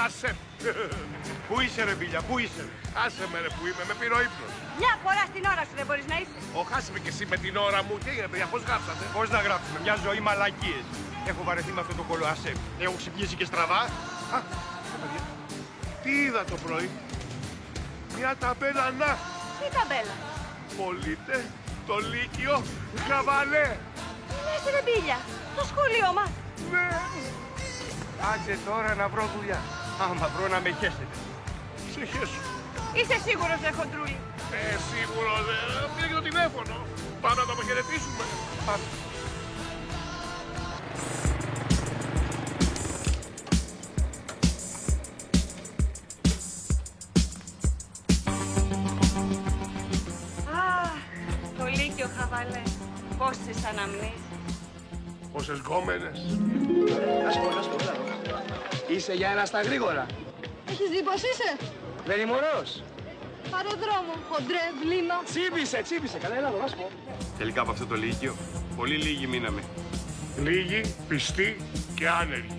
Άσε. Πού είσαι ρε Μπίλια, πού είσαι? Άσε με ρε που είμαι, με πήρε ο ύπνος. Μια φορά στην ώρα σου δεν μπορείς να είσαι. Χάσε με κι εσύ με την ώρα μου. Τι έγινε παιδιά, πώς γράψατε? Πώς να γράψουμε, μια ζωή μαλακίες. Έχω βαρεθεί με αυτό το κόλλο, άσε. Έχω ξυπνήσει και στραβά. Α, παιδιά, τι είδα το πρωί? Μια ταμπέλα να. Τι ταμπέλα? Πωλείτε το Λύκειο Χαβαλέ. Τι λες ρε Μπίλια, το σχολείο μας. Ναι. Άντε τώρα να βρω δουλειά. Άμα βρω να με χέσετε. Ψυχές σου. Είσαι σίγουρος ρε χοντρούλη? Σίγουρο δεν. Πήγε το τηλέφωνο. Πάμε να το αποχαιρετήσουμε. Πάμε. Το Λύκειο Χαβαλέ. Πόσες αναμνήσεις. Πόσες γκόμενες. Άσπρο. Είσαι για ένα στα γρήγορα. Έχεις δει πως είσαι? Δεν είμαι ωραίος. Πάρε δρόμο, χοντρέ, βλήμα. Τσίπησε. Καλά, έλα εδώ, άσπρο. Τελικά από αυτό το Λύκειο, πολύ λίγοι μείναμε. Λίγοι, πιστοί και άνεργοι.